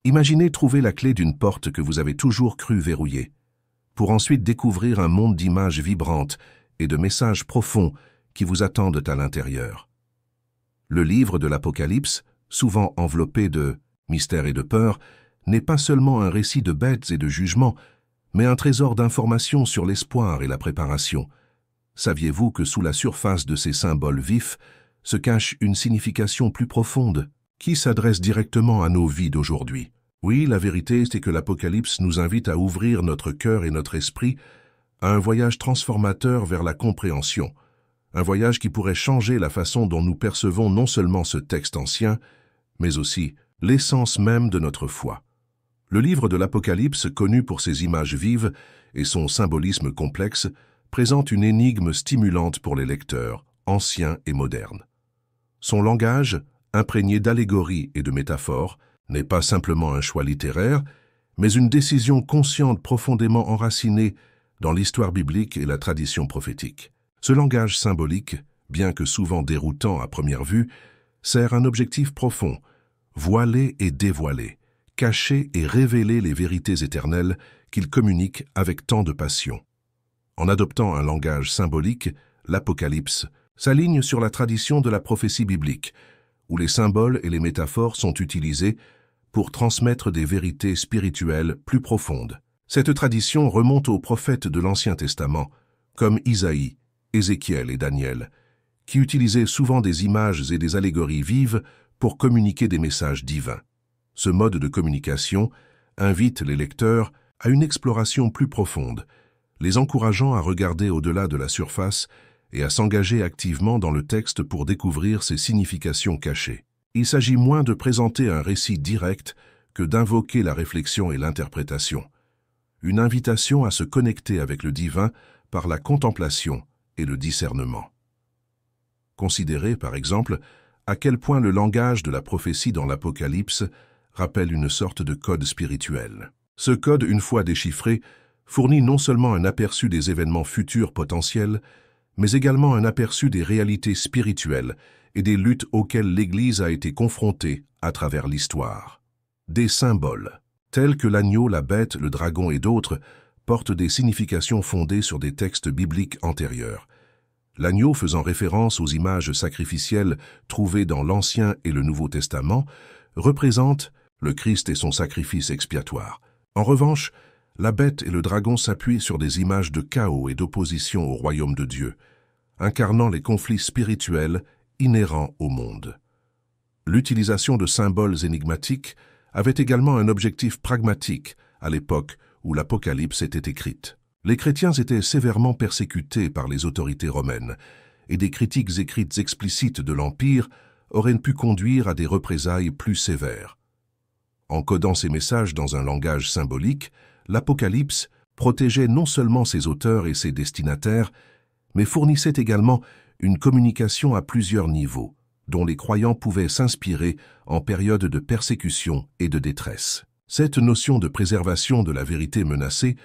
Imaginez trouver la clé d'une porte que vous avez toujours cru verrouillée, pour ensuite découvrir un monde d'images vibrantes et de messages profonds qui vous attendent à l'intérieur. Le livre de l'Apocalypse, souvent enveloppé de mystère et de peur, n'est pas seulement un récit de bêtes et de jugements, mais un trésor d'informations sur l'espoir et la préparation. Saviez-vous que sous la surface de ces symboles vifs se cache une signification plus profonde, qui s'adresse directement à nos vies d'aujourd'hui? Oui, la vérité, c'est que l'Apocalypse nous invite à ouvrir notre cœur et notre esprit à un voyage transformateur vers la compréhension, un voyage qui pourrait changer la façon dont nous percevons non seulement ce texte ancien, mais aussi l'essence même de notre foi. Le livre de l'Apocalypse, connu pour ses images vives et son symbolisme complexe, présente une énigme stimulante pour les lecteurs, anciens et modernes. Son langage, imprégné d'allégories et de métaphores, n'est pas simplement un choix littéraire, mais une décision consciente profondément enracinée dans l'histoire biblique et la tradition prophétique. Ce langage symbolique, bien que souvent déroutant à première vue, sert un objectif profond: voiler et dévoiler, cacher et révéler les vérités éternelles qu'il communique avec tant de passion. En adoptant un langage symbolique, l'Apocalypse s'aligne sur la tradition de la prophétie biblique, où les symboles et les métaphores sont utilisés pour transmettre des vérités spirituelles plus profondes. Cette tradition remonte aux prophètes de l'Ancien Testament, comme Isaïe, Ézéchiel et Daniel, qui utilisaient souvent des images et des allégories vives pour communiquer des messages divins. Ce mode de communication invite les lecteurs à une exploration plus profonde, les encourageant à regarder au-delà de la surface et à s'engager activement dans le texte pour découvrir ses significations cachées. Il s'agit moins de présenter un récit direct que d'invoquer la réflexion et l'interprétation. Une invitation à se connecter avec le divin par la contemplation et le discernement. Considérez, par exemple, à quel point le langage de la prophétie dans l'Apocalypse rappelle une sorte de code spirituel. Ce code, une fois déchiffré, fournit non seulement un aperçu des événements futurs potentiels, mais également un aperçu des réalités spirituelles et des luttes auxquelles l'Église a été confrontée à travers l'histoire. Des symboles, tels que l'agneau, la bête, le dragon et d'autres, portent des significations fondées sur des textes bibliques antérieurs. L'agneau, faisant référence aux images sacrificielles trouvées dans l'Ancien et le Nouveau Testament, représente le Christ et son sacrifice expiatoire. En revanche, la bête et le dragon s'appuient sur des images de chaos et d'opposition au royaume de Dieu, incarnant les conflits spirituels inhérents au monde. L'utilisation de symboles énigmatiques avait également un objectif pragmatique à l'époque où l'Apocalypse était écrite. Les chrétiens étaient sévèrement persécutés par les autorités romaines, et des critiques écrites explicites de l'Empire auraient pu conduire à des représailles plus sévères. En codant ces messages dans un langage symbolique, l'Apocalypse protégeait non seulement ses auteurs et ses destinataires, mais fournissait également une communication à plusieurs niveaux, dont les croyants pouvaient s'inspirer en période de persécution et de détresse. Cette notion de préservation de la vérité menacée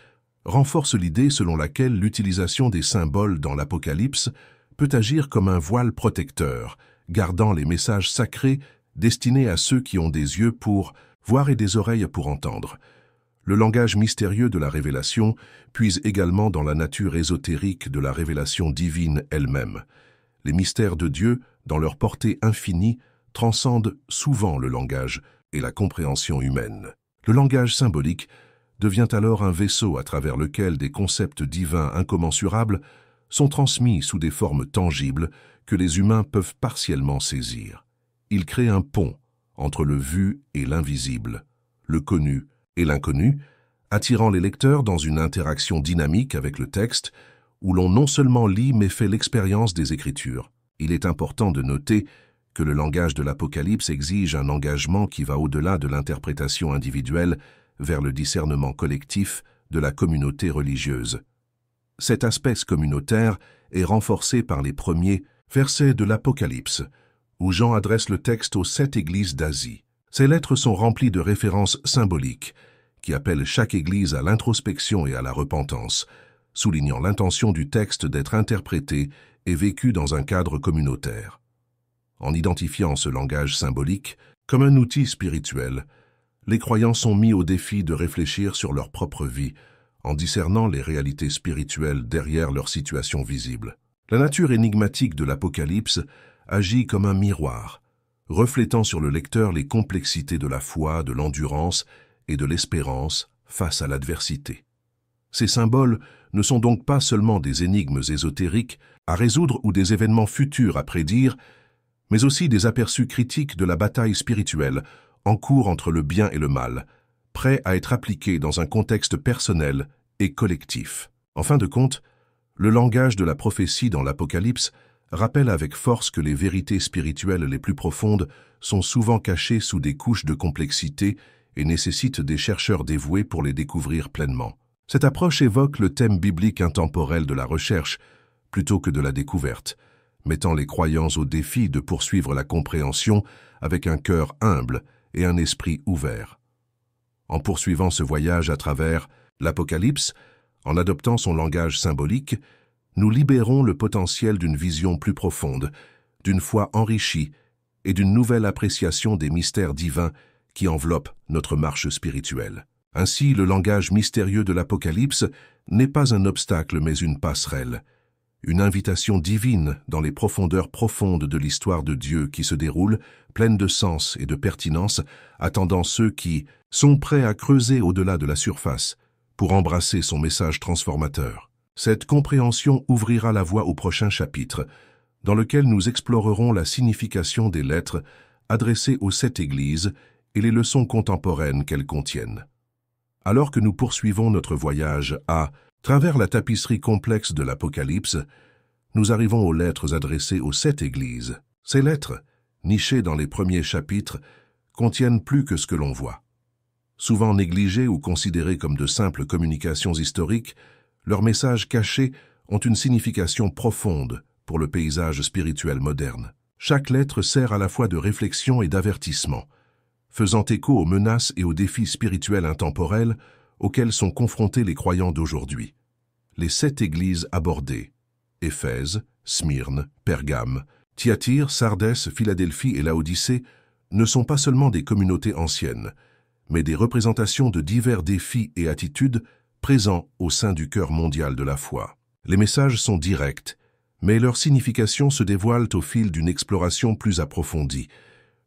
renforce l'idée selon laquelle l'utilisation des symboles dans l'Apocalypse peut agir comme un voile protecteur, gardant les messages sacrés destinés à ceux qui ont des yeux pour voir et des oreilles pour entendre. Le langage mystérieux de la révélation puise également dans la nature ésotérique de la révélation divine elle-même. Les mystères de Dieu, dans leur portée infinie, transcendent souvent le langage et la compréhension humaine. Le langage symbolique devient alors un vaisseau à travers lequel des concepts divins incommensurables sont transmis sous des formes tangibles que les humains peuvent partiellement saisir. Il crée un pont entre le vu et l'invisible, le connu et l'inconnu, attirant les lecteurs dans une interaction dynamique avec le texte, où l'on non seulement lit mais fait l'expérience des Écritures. Il est important de noter que le langage de l'Apocalypse exige un engagement qui va au-delà de l'interprétation individuelle vers le discernement collectif de la communauté religieuse. Cet aspect communautaire est renforcé par les premiers versets de l'Apocalypse, où Jean adresse le texte aux 7 églises d'Asie. Ces lettres sont remplies de références symboliques qui appellent chaque église à l'introspection et à la repentance, soulignant l'intention du texte d'être interprété et vécu dans un cadre communautaire. En identifiant ce langage symbolique comme un outil spirituel, les croyants sont mis au défi de réfléchir sur leur propre vie, en discernant les réalités spirituelles derrière leur situation visible. La nature énigmatique de l'Apocalypse agit comme un miroir, reflétant sur le lecteur les complexités de la foi, de l'endurance et de l'espérance face à l'adversité. Ces symboles ne sont donc pas seulement des énigmes ésotériques à résoudre ou des événements futurs à prédire, mais aussi des aperçus critiques de la bataille spirituelle en cours entre le bien et le mal, prêts à être appliqués dans un contexte personnel et collectif. En fin de compte, le langage de la prophétie dans l'Apocalypse rappelle avec force que les vérités spirituelles les plus profondes sont souvent cachées sous des couches de complexité et nécessitent des chercheurs dévoués pour les découvrir pleinement. Cette approche évoque le thème biblique intemporel de la recherche plutôt que de la découverte, mettant les croyants au défi de poursuivre la compréhension avec un cœur humble et un esprit ouvert. En poursuivant ce voyage à travers l'Apocalypse, en adoptant son langage symbolique, nous libérons le potentiel d'une vision plus profonde, d'une foi enrichie et d'une nouvelle appréciation des mystères divins qui enveloppent notre marche spirituelle. Ainsi, le langage mystérieux de l'Apocalypse n'est pas un obstacle mais une passerelle, une invitation divine dans les profondeurs profondes de l'histoire de Dieu qui se déroule, pleine de sens et de pertinence, attendant ceux qui sont prêts à creuser au-delà de la surface pour embrasser son message transformateur. Cette compréhension ouvrira la voie au prochain chapitre, dans lequel nous explorerons la signification des lettres adressées aux 7 églises et les leçons contemporaines qu'elles contiennent. Alors que nous poursuivons notre voyage à travers la tapisserie complexe de l'Apocalypse, nous arrivons aux lettres adressées aux 7 églises. Ces lettres, nichées dans les premiers chapitres, contiennent plus que ce que l'on voit. Souvent négligées ou considérées comme de simples communications historiques, leurs messages cachés ont une signification profonde pour le paysage spirituel moderne. Chaque lettre sert à la fois de réflexion et d'avertissement, faisant écho aux menaces et aux défis spirituels intemporels auxquels sont confrontés les croyants d'aujourd'hui. Les 7 églises abordées, Éphèse, Smyrne, Pergame, Thyatire, Sardès, Philadelphie et Laodicée, ne sont pas seulement des communautés anciennes, mais des représentations de divers défis et attitudes présents au sein du cœur mondial de la foi. Les messages sont directs, mais leur signification se dévoile au fil d'une exploration plus approfondie.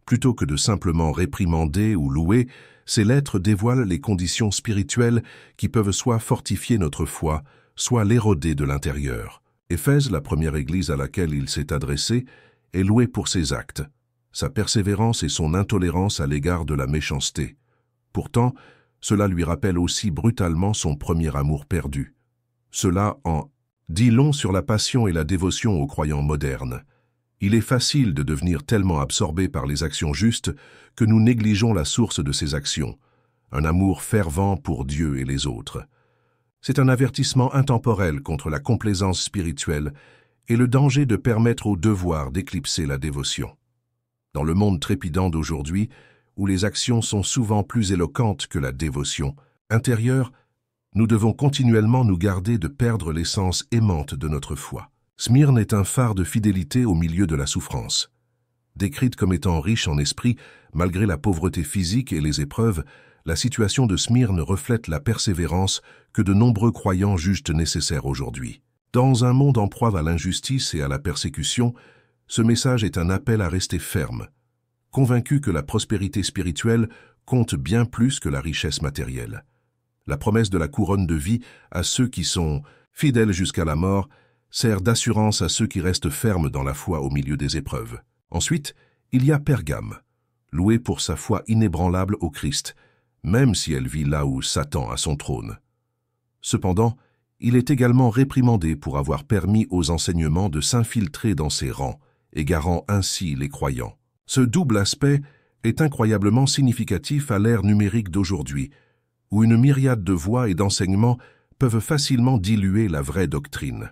Plutôt que de simplement réprimander ou louer, ces lettres dévoilent les conditions spirituelles qui peuvent soit fortifier notre foi, soit l'éroder de l'intérieur. Éphèse, la première église à laquelle il s'est adressé, est louée pour ses actes, sa persévérance et son intolérance à l'égard de la méchanceté. Pourtant, cela lui rappelle aussi brutalement son premier amour perdu. Cela en dit long sur la passion et la dévotion aux croyants modernes. Il est facile de devenir tellement absorbé par les actions justes que nous négligeons la source de ces actions, un amour fervent pour Dieu et les autres. C'est un avertissement intemporel contre la complaisance spirituelle et le danger de permettre au devoir d'éclipser la dévotion. Dans le monde trépidant d'aujourd'hui, où les actions sont souvent plus éloquentes que la dévotion intérieure, nous devons continuellement nous garder de perdre l'essence aimante de notre foi. Smyrne est un phare de fidélité au milieu de la souffrance. Décrite comme étant riche en esprit, malgré la pauvreté physique et les épreuves, la situation de Smyrne reflète la persévérance que de nombreux croyants jugent nécessaire aujourd'hui. Dans un monde en proie à l'injustice et à la persécution, ce message est un appel à rester ferme, convaincu que la prospérité spirituelle compte bien plus que la richesse matérielle. La promesse de la couronne de vie à ceux qui sont fidèles jusqu'à la mort sert d'assurance à ceux qui restent fermes dans la foi au milieu des épreuves. Ensuite, il y a Pergame, louée pour sa foi inébranlable au Christ, même si elle vit là où Satan a son trône. Cependant, il est également réprimandé pour avoir permis aux enseignements de s'infiltrer dans ses rangs, égarant ainsi les croyants. Ce double aspect est incroyablement significatif à l'ère numérique d'aujourd'hui, où une myriade de voix et d'enseignements peuvent facilement diluer la vraie doctrine.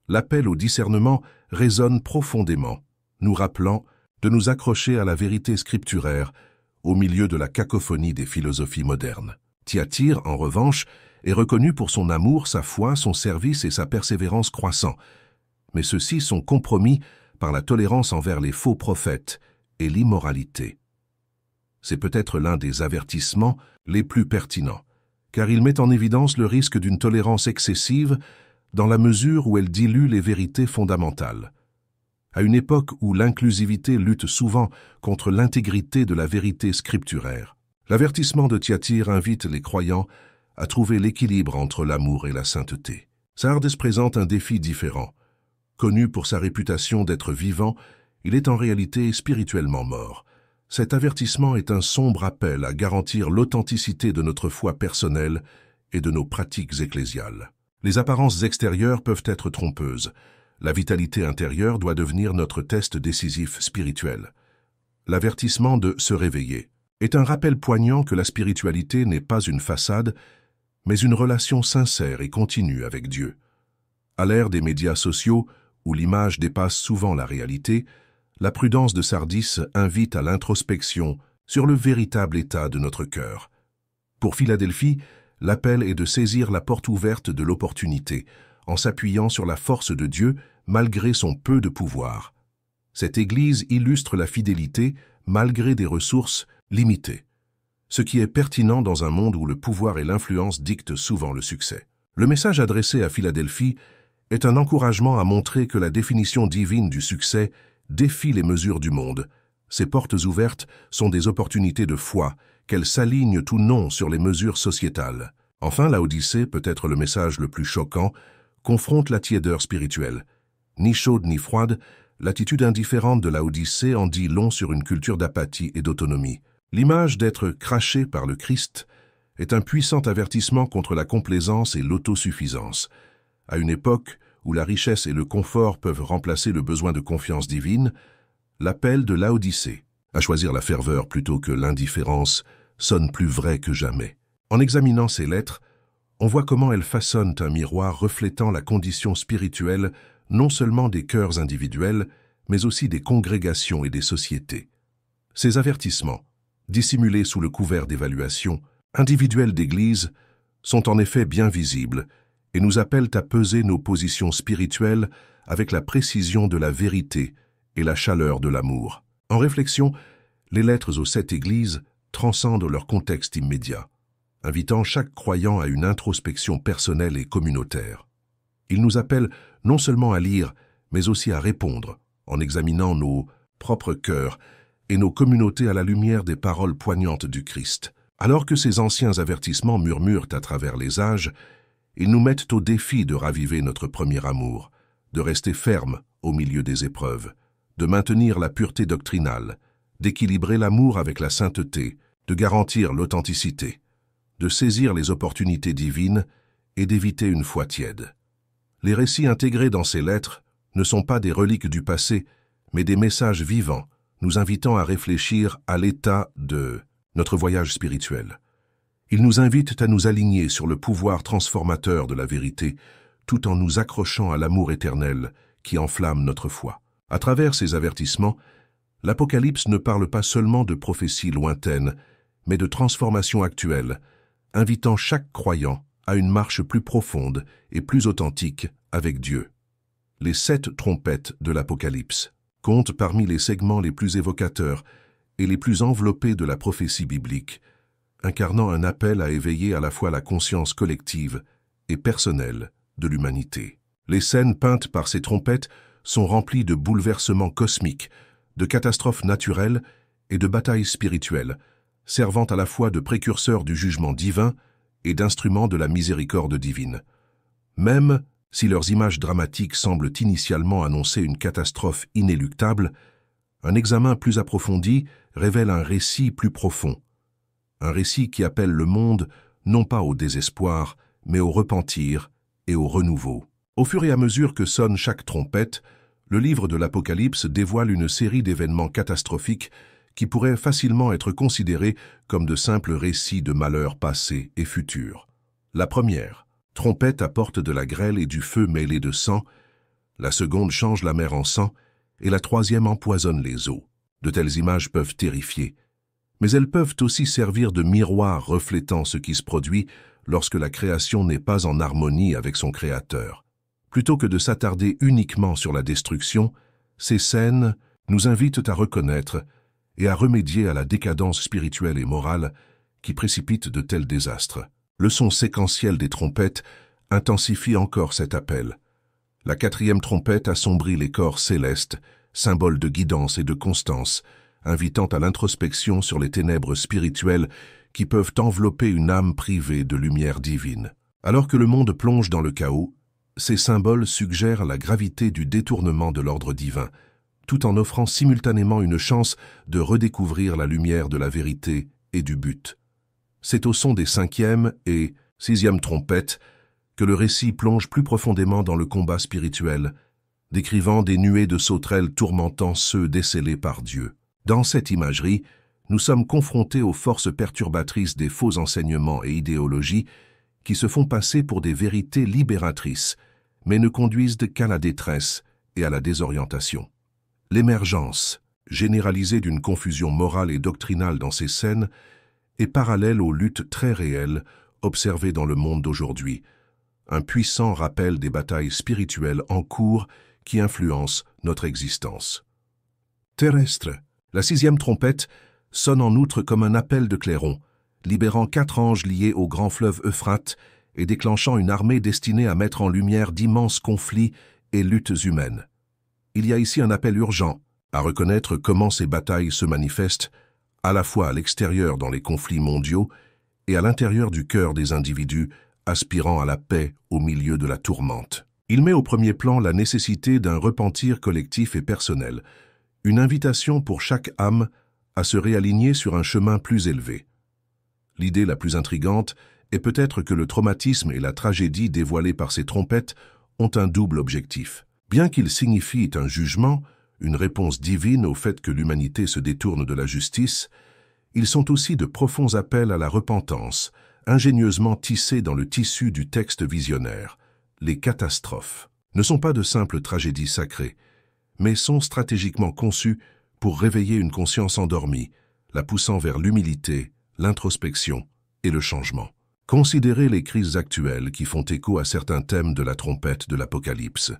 L'appel au discernement résonne profondément, nous rappelant de nous accrocher à la vérité scripturaire au milieu de la cacophonie des philosophies modernes. Thyatire, en revanche, est reconnu pour son amour, sa foi, son service et sa persévérance croissant, mais ceux-ci sont compromis par la tolérance envers les faux prophètes et l'immoralité. C'est peut-être l'un des avertissements les plus pertinents, car il met en évidence le risque d'une tolérance excessive dans la mesure où elle dilue les vérités fondamentales. À une époque où l'inclusivité lutte souvent contre l'intégrité de la vérité scripturaire, l'avertissement de Thyatire invite les croyants à trouver l'équilibre entre l'amour et la sainteté. Sardes présente un défi différent. Connu pour sa réputation d'être vivant, il est en réalité spirituellement mort. Cet avertissement est un sombre appel à garantir l'authenticité de notre foi personnelle et de nos pratiques ecclésiales. Les apparences extérieures peuvent être trompeuses. La vitalité intérieure doit devenir notre test décisif spirituel. L'avertissement de se réveiller est un rappel poignant que la spiritualité n'est pas une façade, mais une relation sincère et continue avec Dieu. À l'ère des médias sociaux, où l'image dépasse souvent la réalité, la prudence de Sardis invite à l'introspection sur le véritable état de notre cœur. Pour Philadelphie, l'appel est de saisir la porte ouverte de l'opportunité, en s'appuyant sur la force de Dieu malgré son peu de pouvoir. Cette Église illustre la fidélité malgré des ressources limitées, ce qui est pertinent dans un monde où le pouvoir et l'influence dictent souvent le succès. Le message adressé à Philadelphie est un encouragement à montrer que la définition divine du succès défie les mesures du monde. Ces portes ouvertes sont des opportunités de foi, qu'elles s'alignent ou non sur les mesures sociétales. Enfin, Laodicée, peut-être le message le plus choquant, confronte la tiédeur spirituelle. Ni chaude ni froide, l'attitude indifférente de Laodicée en dit long sur une culture d'apathie et d'autonomie. L'image d'être craché par le Christ est un puissant avertissement contre la complaisance et l'autosuffisance. À une époque où la richesse et le confort peuvent remplacer le besoin de confiance divine, l'appel de Laodicée à choisir la ferveur plutôt que l'indifférence sonne plus vrai que jamais. En examinant ces lettres, on voit comment elles façonnent un miroir reflétant la condition spirituelle non seulement des cœurs individuels, mais aussi des congrégations et des sociétés. Ces avertissements, dissimulés sous le couvert d'évaluation individuelle d'Église, sont en effet bien visibles et nous appellent à peser nos positions spirituelles avec la précision de la vérité et la chaleur de l'amour. En réflexion, les lettres aux 7 églises transcendent leur contexte immédiat, invitant chaque croyant à une introspection personnelle et communautaire. Ils nous appellent non seulement à lire, mais aussi à répondre, en examinant nos propres cœurs et nos communautés à la lumière des paroles poignantes du Christ. Alors que ces anciens avertissements murmurent à travers les âges, ils nous mettent au défi de raviver notre premier amour, de rester ferme au milieu des épreuves, de maintenir la pureté doctrinale, d'équilibrer l'amour avec la sainteté, de garantir l'authenticité, de saisir les opportunités divines et d'éviter une foi tiède. Les récits intégrés dans ces lettres ne sont pas des reliques du passé, mais des messages vivants, nous invitant à réfléchir à l'état de notre voyage spirituel. Ils nous invitent à nous aligner sur le pouvoir transformateur de la vérité, tout en nous accrochant à l'amour éternel qui enflamme notre foi. À travers ces avertissements, l'Apocalypse ne parle pas seulement de prophéties lointaines, mais de transformations actuelles, invitant chaque croyant à une marche plus profonde et plus authentique avec Dieu. Les 7 trompettes de l'Apocalypse comptent parmi les segments les plus évocateurs et les plus enveloppés de la prophétie biblique, incarnant un appel à éveiller à la fois la conscience collective et personnelle de l'humanité. Les scènes peintes par ces trompettes sont remplies de bouleversements cosmiques, de catastrophes naturelles et de batailles spirituelles, servant à la fois de précurseurs du jugement divin et d'instruments de la miséricorde divine. Même si leurs images dramatiques semblent initialement annoncer une catastrophe inéluctable, un examen plus approfondi révèle un récit plus profond. Un récit qui appelle le monde non pas au désespoir, mais au repentir et au renouveau. Au fur et à mesure que sonne chaque trompette, le livre de l'Apocalypse dévoile une série d'événements catastrophiques qui pourraient facilement être considérés comme de simples récits de malheurs passés et futurs. La première trompette apporte de la grêle et du feu mêlés de sang, la seconde change la mer en sang, et la troisième empoisonne les eaux. De telles images peuvent terrifier, mais elles peuvent aussi servir de miroir reflétant ce qui se produit lorsque la création n'est pas en harmonie avec son Créateur. Plutôt que de s'attarder uniquement sur la destruction, ces scènes nous invitent à reconnaître et à remédier à la décadence spirituelle et morale qui précipite de tels désastres. Le son séquentiel des trompettes intensifie encore cet appel. La 4e trompette assombrit les corps célestes, symbole de guidance et de constance, invitant à l'introspection sur les ténèbres spirituelles qui peuvent envelopper une âme privée de lumière divine. Alors que le monde plonge dans le chaos, ces symboles suggèrent la gravité du détournement de l'ordre divin, tout en offrant simultanément une chance de redécouvrir la lumière de la vérité et du but. C'est au son des 5e et 6e trompettes que le récit plonge plus profondément dans le combat spirituel, décrivant des nuées de sauterelles tourmentant ceux décelés par Dieu. Dans cette imagerie, nous sommes confrontés aux forces perturbatrices des faux enseignements et idéologies qui se font passer pour des vérités libératrices, mais ne conduisent qu'à la détresse et à la désorientation. L'émergence généralisée d'une confusion morale et doctrinale dans ces scènes est parallèle aux luttes très réelles observées dans le monde d'aujourd'hui, un puissant rappel des batailles spirituelles en cours qui influencent notre existence. Terrestre. La 6e trompette sonne en outre comme un appel de clairon, libérant 4 anges liés au grand fleuve Euphrate et déclenchant une armée destinée à mettre en lumière d'immenses conflits et luttes humaines. Il y a ici un appel urgent à reconnaître comment ces batailles se manifestent, à la fois à l'extérieur dans les conflits mondiaux et à l'intérieur du cœur des individus aspirant à la paix au milieu de la tourmente. Il met au premier plan la nécessité d'un repentir collectif et personnel, une invitation pour chaque âme à se réaligner sur un chemin plus élevé. L'idée la plus intrigante est peut-être que le traumatisme et la tragédie dévoilés par ces trompettes ont un double objectif. Bien qu'ils signifient un jugement, une réponse divine au fait que l'humanité se détourne de la justice, ils sont aussi de profonds appels à la repentance, ingénieusement tissés dans le tissu du texte visionnaire. Les catastrophes ne sont pas de simples tragédies sacrées, mais sont stratégiquement conçues pour réveiller une conscience endormie, la poussant vers l'humilité, l'introspection et le changement. Considérez les crises actuelles qui font écho à certains thèmes de la trompette de l'Apocalypse.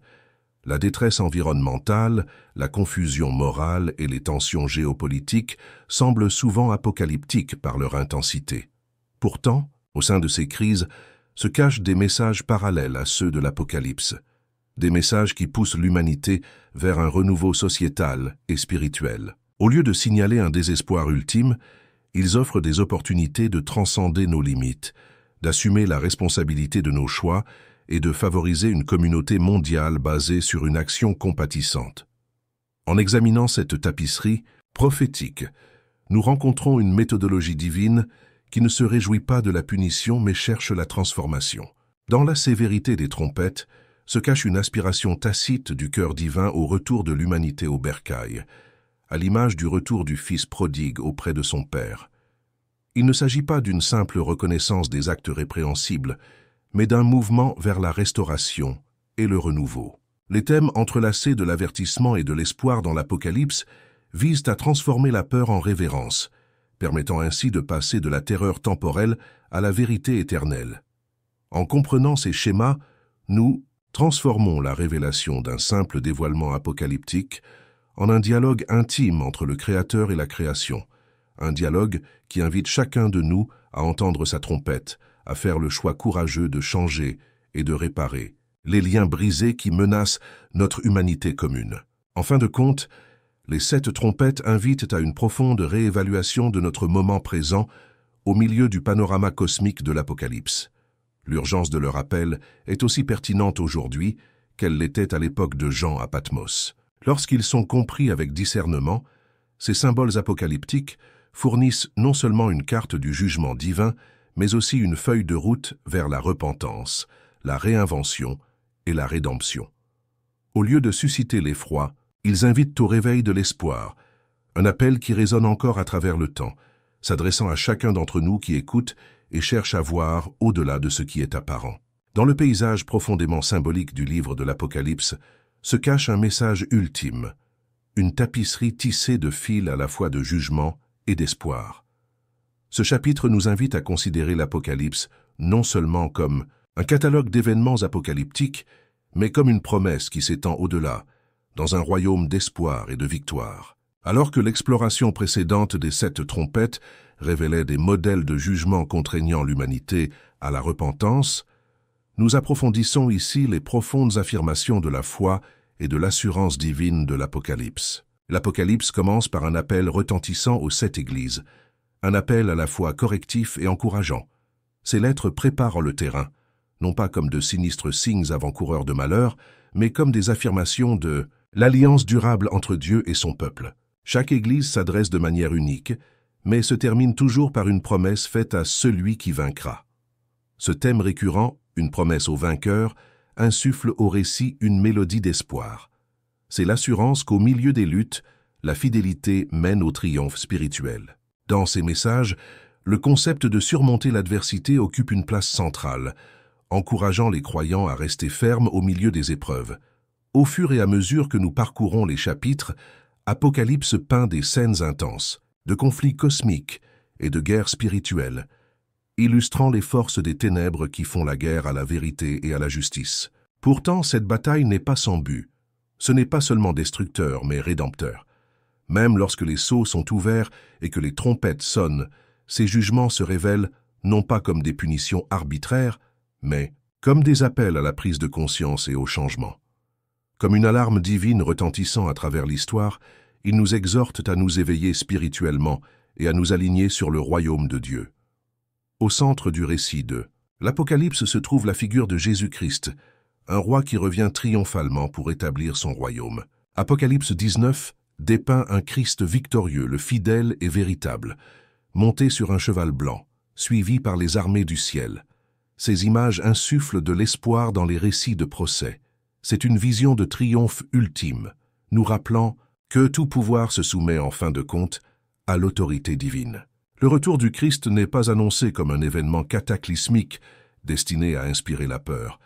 La détresse environnementale, la confusion morale et les tensions géopolitiques semblent souvent apocalyptiques par leur intensité. Pourtant, au sein de ces crises, se cachent des messages parallèles à ceux de l'Apocalypse, des messages qui poussent l'humanité vers un renouveau sociétal et spirituel. Au lieu de signaler un désespoir ultime, ils offrent des opportunités de transcender nos limites, d'assumer la responsabilité de nos choix et de favoriser une communauté mondiale basée sur une action compatissante. En examinant cette tapisserie prophétique, nous rencontrons une méthodologie divine qui ne se réjouit pas de la punition mais cherche la transformation. Dans la sévérité des trompettes se cache une aspiration tacite du cœur divin au retour de l'humanité au bercail, à l'image du retour du Fils prodigue auprès de son Père. Il ne s'agit pas d'une simple reconnaissance des actes répréhensibles, mais d'un mouvement vers la restauration et le renouveau. Les thèmes entrelacés de l'avertissement et de l'espoir dans l'Apocalypse visent à transformer la peur en révérence, permettant ainsi de passer de la terreur temporelle à la vérité éternelle. En comprenant ces schémas, nous transformons la révélation d'un simple dévoilement apocalyptique en un dialogue intime entre le Créateur et la création, un dialogue qui invite chacun de nous à entendre sa trompette, à faire le choix courageux de changer et de réparer les liens brisés qui menacent notre humanité commune. En fin de compte, les 7 trompettes invitent à une profonde réévaluation de notre moment présent au milieu du panorama cosmique de l'Apocalypse. L'urgence de leur appel est aussi pertinente aujourd'hui qu'elle l'était à l'époque de Jean à Patmos. Lorsqu'ils sont compris avec discernement, ces symboles apocalyptiques fournissent non seulement une carte du jugement divin, mais aussi une feuille de route vers la repentance, la réinvention et la rédemption. Au lieu de susciter l'effroi, ils invitent au réveil de l'espoir, un appel qui résonne encore à travers le temps, s'adressant à chacun d'entre nous qui écoute et cherche à voir au-delà de ce qui est apparent. Dans le paysage profondément symbolique du livre de l'Apocalypse se cache un message ultime, une tapisserie tissée de fils à la fois de jugement et d'espoir. Ce chapitre nous invite à considérer l'Apocalypse non seulement comme un catalogue d'événements apocalyptiques, mais comme une promesse qui s'étend au-delà, dans un royaume d'espoir et de victoire. Alors que l'exploration précédente des 7 trompettes révélait des modèles de jugement contraignant l'humanité à la repentance, nous approfondissons ici les profondes affirmations de la foi et de l'assurance divine de l'Apocalypse. L'Apocalypse commence par un appel retentissant aux 7 églises, un appel à la fois correctif et encourageant. Ces lettres préparent le terrain, non pas comme de sinistres signes avant-coureurs de malheur, mais comme des affirmations de l'alliance durable entre Dieu et son peuple. Chaque église s'adresse de manière unique, mais se termine toujours par une promesse faite à celui qui vaincra. Ce thème récurrent, une promesse au vainqueur, insuffle au récit une mélodie d'espoir. C'est l'assurance qu'au milieu des luttes, la fidélité mène au triomphe spirituel. Dans ces messages, le concept de surmonter l'adversité occupe une place centrale, encourageant les croyants à rester fermes au milieu des épreuves. Au fur et à mesure que nous parcourons les chapitres, Apocalypse peint des scènes intenses, de conflits cosmiques et de guerres spirituelles, illustrant les forces des ténèbres qui font la guerre à la vérité et à la justice. Pourtant, cette bataille n'est pas sans but. Ce n'est pas seulement destructeur, mais rédempteur. Même lorsque les sceaux sont ouverts et que les trompettes sonnent, ces jugements se révèlent non pas comme des punitions arbitraires, mais comme des appels à la prise de conscience et au changement. Comme une alarme divine retentissant à travers l'histoire, ils nous exhortent à nous éveiller spirituellement et à nous aligner sur le royaume de Dieu. Au centre du récit de l'Apocalypse se trouve la figure de Jésus-Christ, un roi qui revient triomphalement pour établir son royaume. Apocalypse 19 dépeint un Christ victorieux, le fidèle et véritable, monté sur un cheval blanc, suivi par les armées du ciel. Ces images insufflent de l'espoir dans les récits de procès. C'est une vision de triomphe ultime, nous rappelant que tout pouvoir se soumet en fin de compte à l'autorité divine. Le retour du Christ n'est pas annoncé comme un événement cataclysmique destiné à inspirer la peur,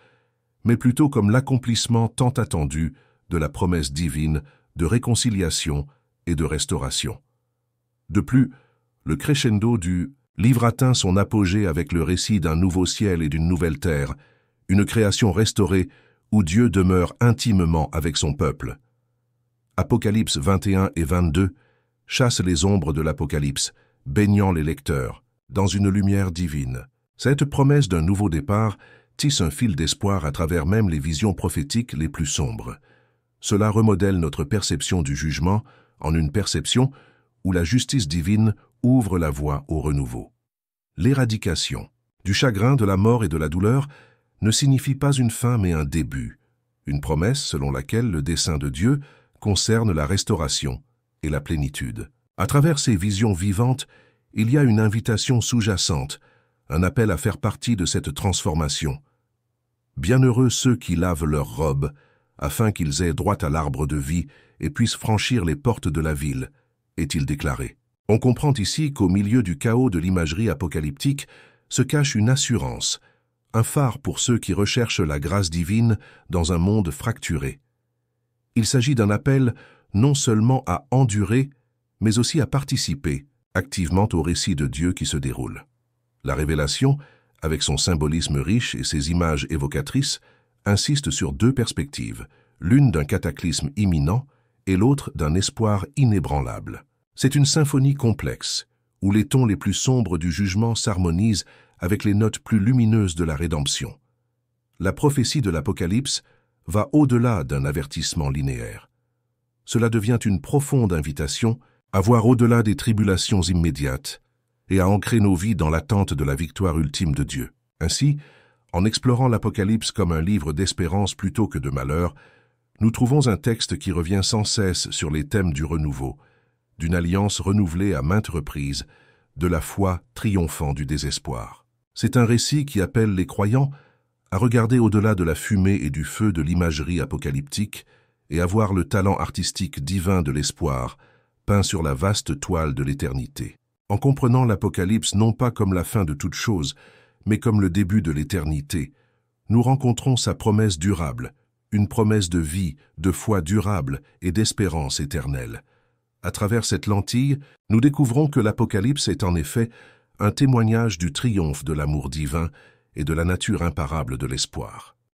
mais plutôt comme l'accomplissement tant attendu de la promesse divine de réconciliation et de restauration. De plus, le crescendo du livre atteint son apogée avec le récit d'un nouveau ciel et d'une nouvelle terre, une création restaurée où Dieu demeure intimement avec son peuple. Apocalypse 21 et 22 chassent les ombres de l'Apocalypse, baignant les lecteurs dans une lumière divine. Cette promesse d'un nouveau départ tisse un fil d'espoir à travers même les visions prophétiques les plus sombres. Cela remodèle notre perception du jugement en une perception où la justice divine ouvre la voie au renouveau. L'éradication du chagrin, de la mort et de la douleur ne signifie pas une fin mais un début, une promesse selon laquelle le dessein de Dieu concerne la restauration et la plénitude. À travers ces visions vivantes, il y a une invitation sous-jacente, un appel à faire partie de cette transformation. Bienheureux ceux qui lavent leurs robes, afin qu'ils aient droit à l'arbre de vie et puissent franchir les portes de la ville, est-il déclaré. On comprend ici qu'au milieu du chaos de l'imagerie apocalyptique se cache une assurance, un phare pour ceux qui recherchent la grâce divine dans un monde fracturé. Il s'agit d'un appel non seulement à endurer, mais aussi à participer activement au récit de Dieu qui se déroule. La révélation, avec son symbolisme riche et ses images évocatrices, insiste sur 2 perspectives, l'une d'un cataclysme imminent et l'autre d'un espoir inébranlable. C'est une symphonie complexe, où les tons les plus sombres du jugement s'harmonisent avec les notes plus lumineuses de la rédemption. La prophétie de l'Apocalypse va au-delà d'un avertissement linéaire. Cela devient une profonde invitation à voir au-delà des tribulations immédiates et à ancrer nos vies dans l'attente de la victoire ultime de Dieu. Ainsi, en explorant l'Apocalypse comme un livre d'espérance plutôt que de malheur, nous trouvons un texte qui revient sans cesse sur les thèmes du renouveau, d'une alliance renouvelée à maintes reprises, de la foi triomphant du désespoir. C'est un récit qui appelle les croyants à regarder au-delà de la fumée et du feu de l'imagerie apocalyptique et à voir le talent artistique divin de l'espoir peint sur la vaste toile de l'éternité. En comprenant l'Apocalypse non pas comme la fin de toute chose, mais comme le début de l'éternité, nous rencontrons sa promesse durable, une promesse de vie, de foi durable et d'espérance éternelle. À travers cette lentille, nous découvrons que l'Apocalypse est en effet un témoignage du triomphe de l'amour divin et de la nature imparable de l'espoir.